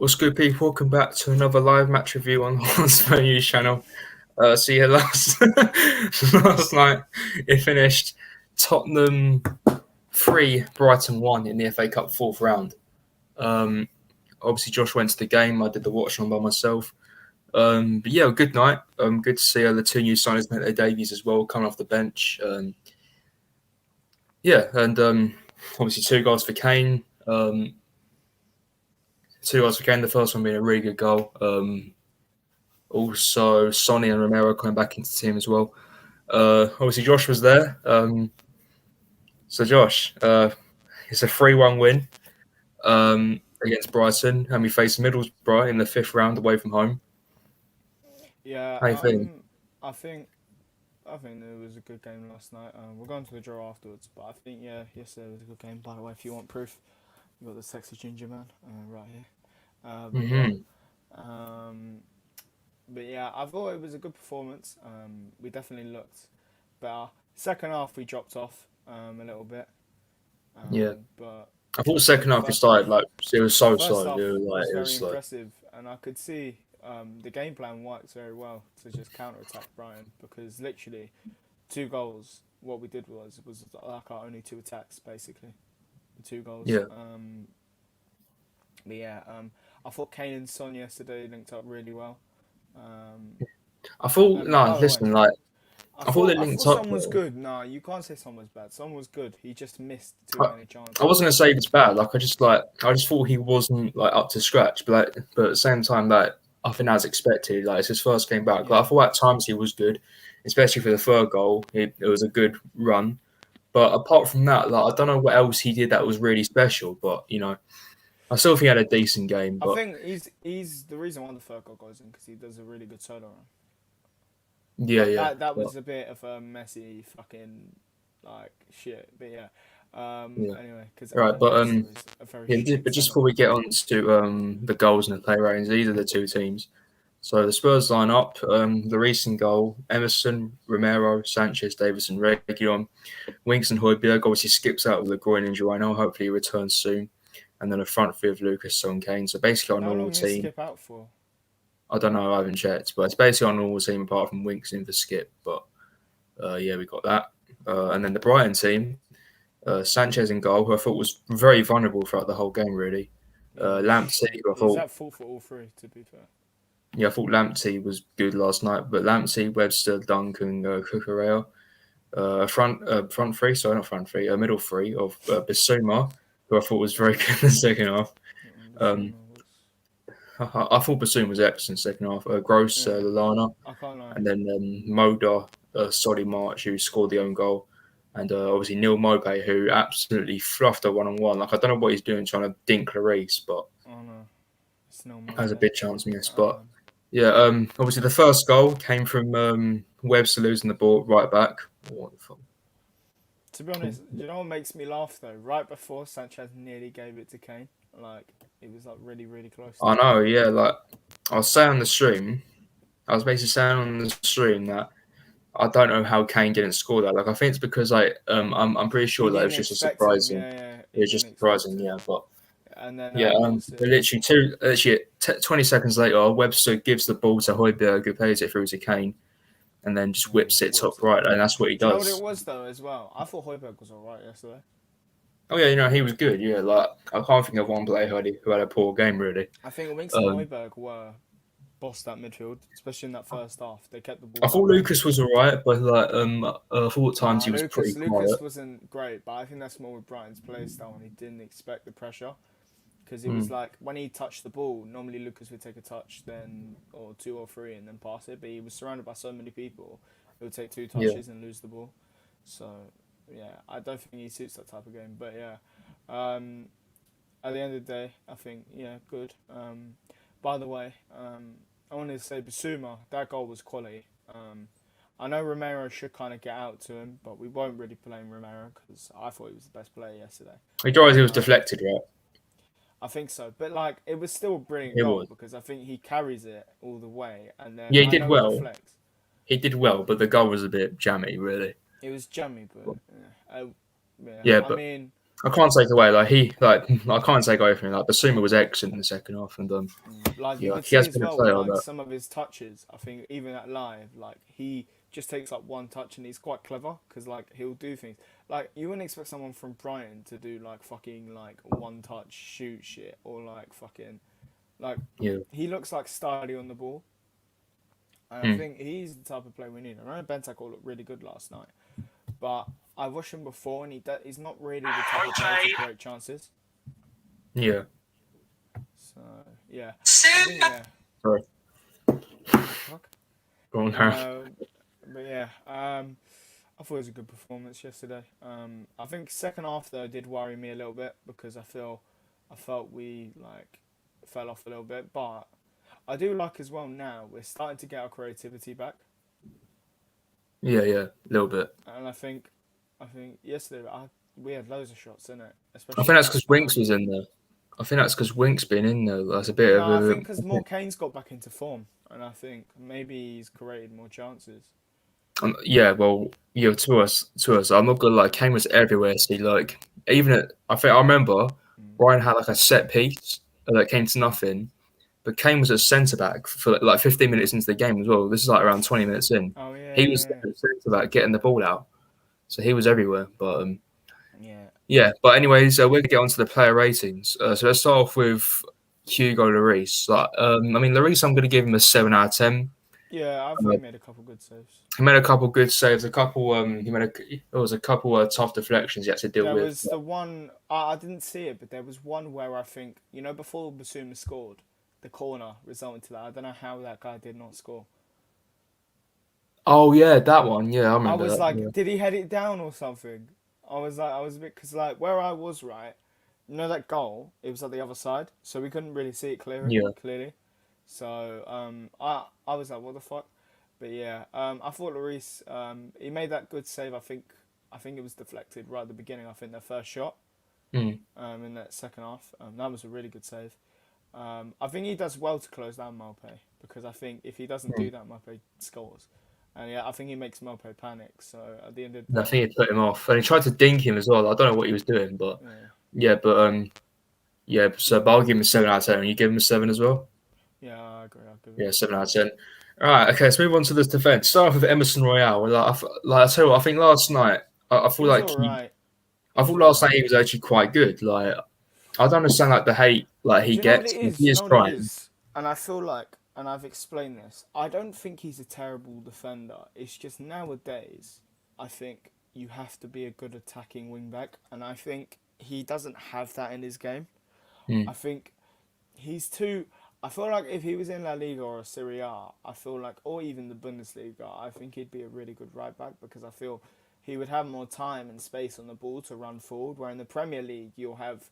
What's good, people? Welcome back to another live match review on Hotspur News channel. So yeah, last night it finished Tottenham 3, Brighton 1 in the FA Cup fourth round. Obviously, Josh went to the game. I did the watch on by myself. But yeah, good night. Good to see the two new signers make their debuts as well, coming off the bench. Obviously 2 goals for Kane. 2 goals for Kane. The first one being a really good goal. Also, Sonny and Romero coming back into the team as well. Obviously, Josh was there. So, Josh, it's a 3-1 win against Brighton, and we face Middlesbrough in the fifth round away from home. Yeah, How you feeling? I think it was a good game last night. We're going to the draw afterwards, but I think yesterday was a good game. By the way, if you want proof, you got the sexy ginger man right here. But yeah, Mm-hmm. um, but yeah, I thought it was a good performance. We definitely looked better. Second half we dropped off a little bit, Yeah. but I thought the I think second the half it first half started like it was so First slow. half was It very was like impressive, and I could see the game plan works very well to just counter attack Brighton because literally 2 goals. What we did was like our only 2 attacks basically, the 2 goals. yeah. But yeah, I thought Kane and Son yesterday linked up really well. Um, I thought and no, by the way, listen, like I I thought they thought I linked thought up Son was well. good. No, you can't say Son was bad. Son was good. He just missed too I, many I wasn't chances. gonna say it's bad. I just thought he wasn't like up to scratch. But at the same time, I think as expected. Like it's his first game back. Like I Yeah, thought at times he was good, especially for the third goal. It was a good run. But apart from that, like I don't know what else he did that was really special. But I still think he had a decent game. I But think he's the reason why the third goal goes in because he does a really good solo run. yeah, But yeah. that But was a bit of a messy fucking like shit. But yeah. yeah. Anyway, because Right. Alan But Russell is a very shit but just centre before we back. get on to the goals and the play ratings, these are the two teams. So the Spurs line up, the recent goal, Emerson, Romero, Sanchez, Davidson, Reguilon, Winks and Højbjerg obviously skips out with a groin injury right now. Hopefully he returns soon. And then a front three of Lucas, Son, Kane. So basically our How normal long did he team. skip out for? I don't know, I haven't checked, but it's basically our normal team apart from Winks in the skip. But yeah, we got that. And then the Brighton team, Sanchez in goal, who I thought was very vulnerable throughout the whole game, really. Yeah, he was Lamptey, shit. who I He's thought at fault for all three. To be fair. Yeah, I thought Lamptey was good last night, but Lamptey, Webster, Duncan, Cucurella, front three, sorry, not front three, a middle three of Bissouma, who I thought was very good in the second half. Um, Basuma was. I thought Bassouma was excellent second half. Gross, Yeah, Lallana, I can't lie. and then Moda, Solly March, who scored the own goal, and obviously Neil Mopay, who absolutely fluffed a one-on-one. Like I don't know what he's doing trying to dink Clarice, but Oh no, it's no has a Mope. big chance missed. But Um, yeah, obviously the first goal came from Webster losing the ball right back. Wonderful. to be honest, you know what makes me laugh though? Right before Sanchez nearly gave it to Kane, like it was like really really close to I it. know, yeah. Like I was saying on the stream, I was basically saying on the stream that I don't know how Kane didn't score that. Like I think it's because I'm pretty He sure that it didn't was just a expect him. surprising. Yeah, yeah. It He was didn't just expect surprising, it, yeah. But and then yeah, obviously, literally 20 seconds later, Webster gives the ball to Højbjerg, who plays it through to Kane, and then just whips it whips top it. right, and that's what he Do you know what it does. was though as well? I thought Højbjerg was alright yesterday. Oh yeah, he was good. Yeah, like I can't think of one player who had a poor game really. I think Winks and Um, Højbjerg were bossed that midfield, especially in that first half. They kept the ball I thought going. Lucas was alright, but I thought at times Nah, he was pretty Lucas quiet. wasn't great, but I think that's more with Brighton's play style, and he didn't expect the pressure because it was Mm, like when he touched the ball, normally Lucas would take a touch, then or two or three, and then pass it. But he was surrounded by so many people, it would take two yeah, touches and lose the ball. So yeah, I don't think he suits that type of game. But yeah, um, at the end of the day, I think yeah, good. By the way, I wanted to say Basuma, that goal was quality. I know Romero should kind of get out to him, but we won't really blame Romero because I thought he was the best player yesterday. he was Um, deflected, right? I think so, but like it was still a brilliant It goal was. because I think he carries it all the way, and then Yeah, he I did know he well. deflects. He did well, but the goal was a bit jammy, really. It was jammy, but yeah, Yeah, I but mean, I can't take away I can't take away from him. Like Basuma was excellent in the second half, and Like you yeah, could he see has as been a well with player like that some of his touches. I think even at live, like he just takes like one touch and he's quite clever because like he'll do things like you wouldn't expect someone from Brighton to do like fucking like one touch shoot shit or like fucking like yeah. he looks like sturdy on the ball. And I Mm. think he's the type of player we need. I know Bentancur looked really good last night, but I've watched him before and he's not really the type of player to create chances. Yeah. So yeah, I think yeah. Sorry. What the fuck? Go on, Harry. But yeah, I thought it was a good performance yesterday. I think second half though did worry me a little bit because I felt we like fell off a little bit. But I do like as well now we're starting to get our creativity back, Yeah, a little bit. and I think yesterday we had loads of shots in it, I especially think that's like because Winks was in there. I think that's because Winks been in there. That's a bit no, of I a. think because more Kane's got back into form, and I think maybe he's created more chances. Yeah, well, yeah. To us, I'm not gonna lie. Kane was everywhere. See, like even I think I remember Mm. Ryan had like a set piece that came to nothing, but Kane was a centre back for like 15 minutes into the game as well. This is like around 20 minutes in. Oh yeah, He was yeah, a centre back getting the ball out, so he was everywhere. But yeah. yeah. But anyways, we're gonna get onto the player ratings. So let's start off with Hugo Lloris. Like, I mean, Lloris, I'm gonna give him a 7 out of 10. Yeah, I thought he made a couple good saves. He made a couple good saves. A couple. There was a couple tough deflections he had to deal There with. was the one I didn't see it, but there was one where I think before Basuma scored, the corner resulted to that. I don't know how that guy did not score. Oh yeah, that one. Yeah, I I remember was that. like, Yeah. did he head it down or something? I was a bit because like where I was right, that goal, it was at the other side, so we couldn't really see it Yeah. clearly. So I was like, what the fuck? But yeah, I thought Lloris he made that good save. I think it was deflected right at the beginning. I think their first shot Mm. in that second half. That was a really good save. I think he does well to close down Maupay because I think if he doesn't Mm. do that, Maupay scores. And yeah, I think he makes Maupay panic. So at the end of And the I day, think he put him off, and he tried to dink him as well. I don't know what he was doing, but yeah, yeah, yeah. So, but I'll give him a 7 out of 10. And you give him a 7 as well. yeah, I agree. I'll give it. Yeah, 7 out of 10. All right, okay. Let's move on to this defense. Start off with Emerson Royale. Like I tell you what, I think last night I He feel was like all right. I thought last night he was actually quite good. Like I don't understand like the hate like he Do you know what gets. it If is? he Do you is know what it trying. is? And I feel like, and I've explained this. I don't think he's a terrible defender. It's just nowadays, I think you have to be a good attacking wing back, and I think he doesn't have that in his game. Mm. I think he's too. I feel like if he was in La Liga or Serie A, I feel like, or even the Bundesliga, I think he'd be a really good right back because I feel he would have more time and space on the ball to run forward. Where in the Premier League, you'll have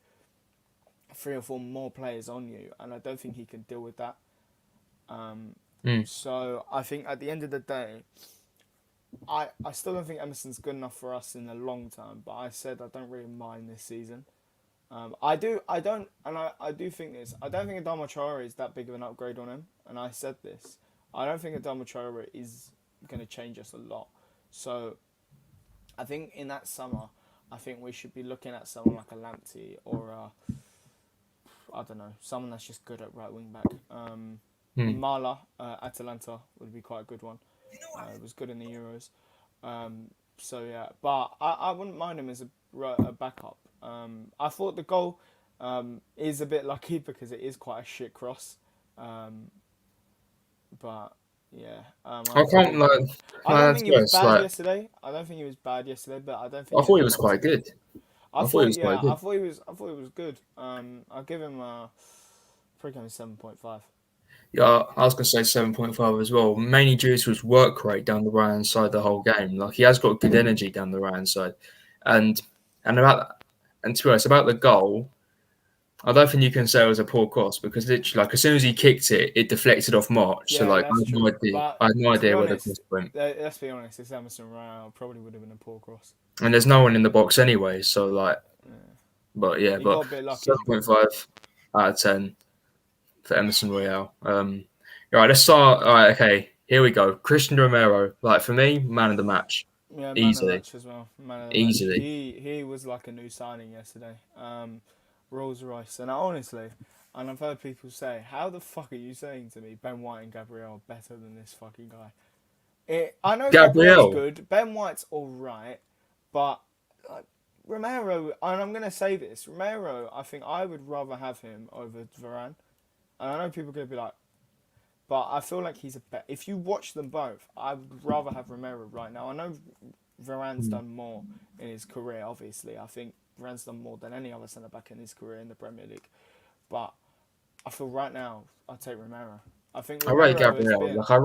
3 or 4 more players on you, and I don't think he can deal with that. Mm. So I think at the end of the day, I still don't think Emerson's good enough for us in the long term. But I said I don't really mind this season. I do think this. I don't think Adama Traore is that big of an upgrade on him, and I said this. I don't think Adama Traore is going to change us a lot. So I think in that summer, I think we should be looking at someone like a Lamptey or I don't know, someone that's just good at right wing back. Mala, Atalanta would be quite a good one. It was good in the Euros. So yeah, but I wouldn't mind him as a backup. I thought the goal is a bit lucky because it is quite a shit cross. But yeah, I can't like. I don't think he was Yes, bad like yesterday. I don't think he was bad yesterday, but I don't think I he had thought he a was lot to quite do. good. I thought he was quite good. I thought he was good. I'll give him probably 7.5. Yeah, I was gonna say 7.5 as well. Mainly due to his work rate down the right hand side the whole game. Like he has got good energy down the right hand side, and about and to be honest about the goal, I don't think you can say it was a poor cross because literally, like as soon as he kicked it, it deflected off March. So Yeah, like I that's had no true. idea. But I had no to be idea where the honest, cross went. let's be honest, this Emerson Royale probably would have been a poor cross. And there's no one in the box anyway. So like, Yeah. but yeah, He but got a bit lucky. 7.5 out of 10 for Emerson Royale. All right, let's start. All right, okay, here we go. Christian Romero, like for me, man of the match. Yeah, man of the easily, match as well. Man of the match. easily. He was like a new signing yesterday. Rolls Royce, and honestly, and I've heard people say, "How the fuck are you saying to me Ben White and Gabriel are better than this fucking guy?" I know Gabriel's Gabriel, good. Ben White's all right, but like, Romero, and I'm gonna say this, Romero, I think I would rather have him over Varane. And I know people are gonna be like, but I feel like he's a bet. If you watch them both, I would rather have Romero right now. I know Varane's done more in his career. Obviously, I think Varane's done more than any other centre back in his career in the Premier League. But I feel right now I'd take Romero. I think I rate Romero has Gabriel. been. Like I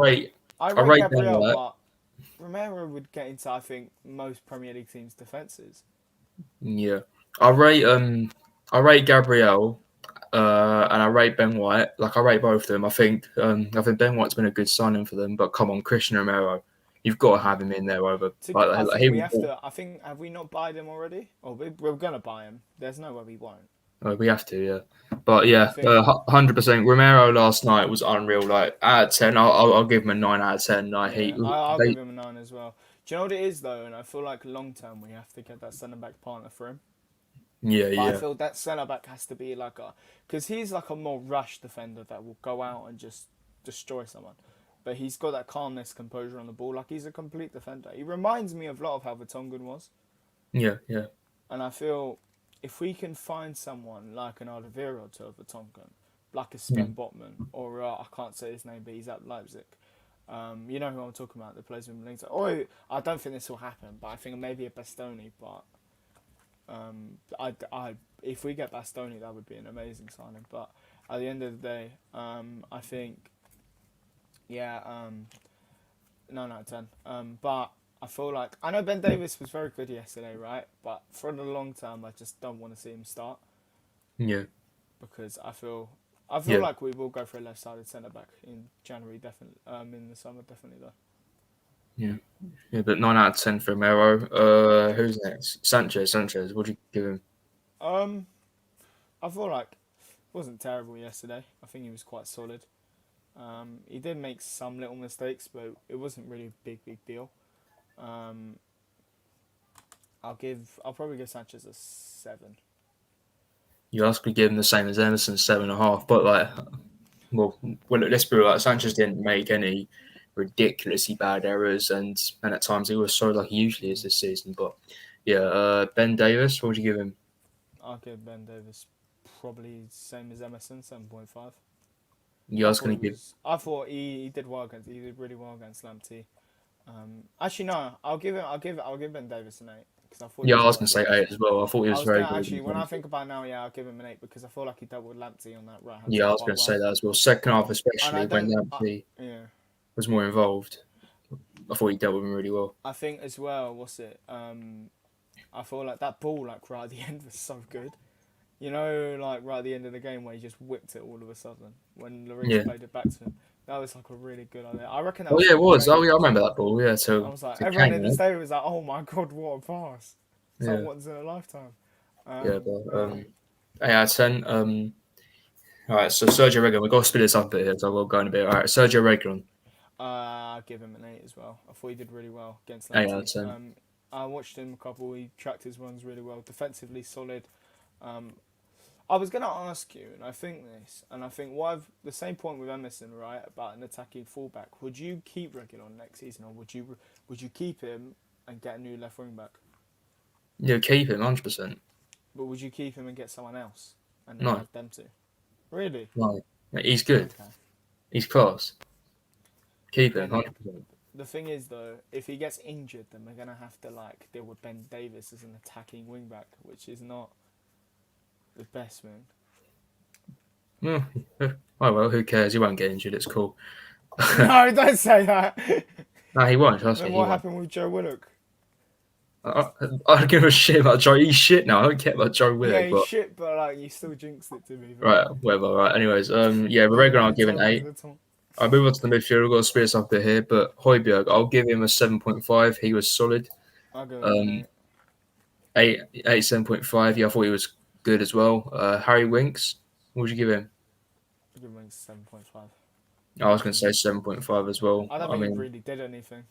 I rate rate Ben Gabriel, White. but Romero would get into I think most Premier League teams' defences. Yeah, I rate I rate Gabriel. And I rate Ben White. Like I rate both of them. I think Ben White's been a good signing for them. But come on, Christian Romero, you've got to have him in there over. I Like think he we was have to. I think have we not buyed him already? Or we're gonna buy him. There's no way we won't. we have to, yeah. But I yeah, think 100%. Romero last night was unreal. Like out of 10, I'll give him a 9 out of 10. Like yeah, I'll they, give him a 9 as well. Do you know what it is though? And I feel like long term we have to get that centre back partner for him. yeah, But I yeah, feel that centre back has to be like a, because he's like a more rush defender that will go out and just destroy someone. But he's got that calmness, composure on the ball. Like he's a complete defender. He reminds me of a lot of how Vertonghen was. yeah, yeah. And I feel if we can find someone like an Alderweireld to Vertonghen, like a Mm. Sven Botman, or I can't say his name, but he's at Leipzig. You know who I'm talking about, the plays with Melinta. Oh, I don't think this will happen, but I think maybe a Bastoni. But if we get Bastoni, that would be an amazing signing. But at the end of the day, I think, yeah, 9 out of 10. But I feel like I know Ben Davis was very good yesterday, right? But for the long term, I just don't want to see him start Yeah, because I feel yeah, like we will go for a left-sided centre back in January, definitely. In the summer, definitely though. yeah, yeah. But 9 out of 10 for Romero. Who's next? Sanchez. Sanchez. What do you give him? Um, I feel like it wasn't terrible yesterday. I think he was quite solid. He did make some little mistakes, but it wasn't really a big deal. Um, I'll probably give Sanchez a 7. You ask me give him the same as Emerson, 7.5. But like, well, let's be real. Like, Sanchez didn't make any ridiculously bad errors, and at times he was so like he usually is this season. But yeah, Ben Davis, what would you give him? I'll give Ben Davis probably same as Emerson, 7.5. You ask going to give? I thought he did well against. He did really well against Lamptey. Actually, no. I'll give Ben Davis an 8 because I thought he Yeah, was I was quite going to say good. 8 as well. I thought he I was was very gonna good. actually, when I think about it now, yeah, I'll give him an 8 because I feel like he dealt with Lamptey on that right hand Yeah, I side was quite going to say well. that as well. Second half, And I especially when don't. Lamptey Yeah. was more involved, I thought he dealt with him really well. I think as well. What's it? I feel like that ball, like right at the end, was so good. You know, like right at the end of the game where he just whipped it all of a sudden when Lloris Yeah. played it back to him. That was like a really good idea. I reckon that Oh was yeah, it from was. Oh Kane. yeah, I remember that ball. Yeah, I was like, to everyone Kane. in the stadium was like, "Oh my god, what a pass!" It's like Yeah, once in a lifetime. yeah. But Yeah. 8 out of 10. All right. So Sergio Reguilon, we've got to split this up a bit here, so we'll go in a bit. All right, Sergio Reguilon, I'll give him an 8 as well. I thought he did really well against 8 out of Lamptey. 10. I watched him a couple. He tracked his runs really well. Defensively solid. Um, I was going to ask you, and I think this, and I think the same point with Emerson, right, about an attacking fullback. Would you keep Reguilon next season, or would you keep him and get a new left wing back? Yeah, keep him 100%. But would you keep him and get someone else and then No, add them to? Really? no. He's good. Okay. He's class. Keep him Then 100%. the thing is though, if he gets injured, then we're gonna have to like deal with Ben Davis as an attacking wing back, which is not the best, man. Oh well, who cares? He won't get injured. It's cool. No, don't say that. No, he won't. Trust me, Then he what won't. happened with Joe Willock? I don't give a shit about Joe. He's shit now. I don't care about Joe Yeah, Willock, he's but shit, but like you still jinxed it to me. right, whatever. Right. Anyways, yeah, but regular I'll give an 8. I move on to the midfield. I've got to split this up a bit here, but Højbjerg, I'll give him a 7.5. He was solid. I'll give him an Um, 8, 7.5. Yeah, I thought he was good as well. Harry Winks, what would you give him? I'll give him a 7.5. I was going to say 7.5 as well. I don't I think he mean, really did anything.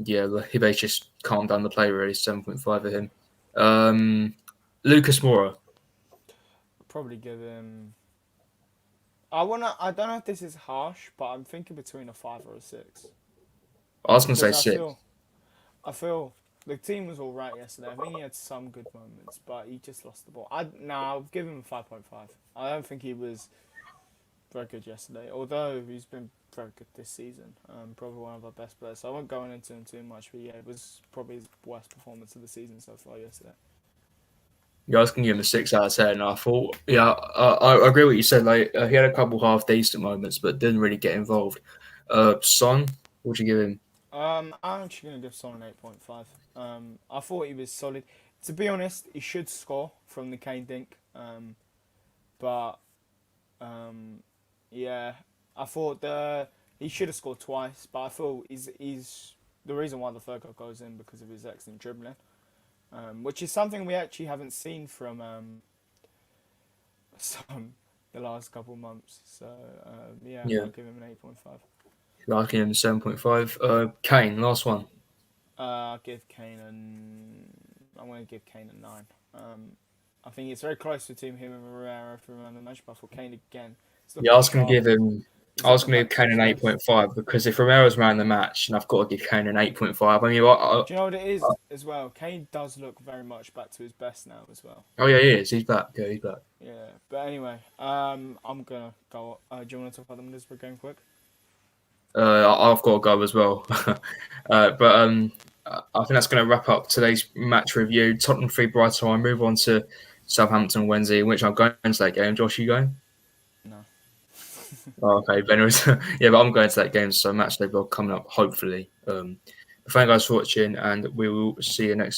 Yeah, he basically just calmed down the play really. 7.5 for him. Lucas Moura. Probably give him. I don't know if this is harsh, but I'm thinking between a 5 or a 6 I was going to say because 6. I feel the team was all right yesterday. I think he had some good moments, but he just lost the ball. I'll give him a 5.5. I don't think he was very good yesterday, although he's been very good this season. Probably one of our best players. So I won't go into him too much, but yeah, it was probably his worst performance of the season so far yesterday. Yeah, I was going to give him a 6 out of 10. I thought, yeah, I agree with what you said. Like he had a couple half decent moments, but didn't really get involved. Son, what'd you give him? I'm actually going to give Son an 8.5. I thought he was solid. To be honest, he should score from the Kane dink. But yeah, I thought he should have scored twice. But I feel he's the reason why the third goal goes in because of his excellent dribbling, which is something we actually haven't seen from Son the last couple of months. So yeah, Yeah, I'll give him an 8.5. I give him 7.5. Kane, last one. I'll give Kane I'm going to give Kane a 9. I think it's very close between him and Herrera if you remember the match, but for Kane again, he's Yeah, I looking was going to sharp. give him. He's I was looking going to back give to Kane his an best. 8.5 because if Romero's man of the match, and I've got to give Kane an 8.5. I mean, Do you know what it is as well? Kane does look very much back to his best now as well. oh yeah, he is. He's back. Yeah, he's back. Yeah, but anyway, I'm gonna go. Do you want to talk about the Middlesbrough game quick? I've got to go as well. But I think that's going to wrap up today's match review. Tottenham 3, Brighton. I move on to Southampton Wednesday, in which I'm going to that game. Josh, you going? No. Oh, okay, Ben was, yeah, but I'm going to that game. So match day coming up, hopefully. Thank you guys for watching, and we will see you next.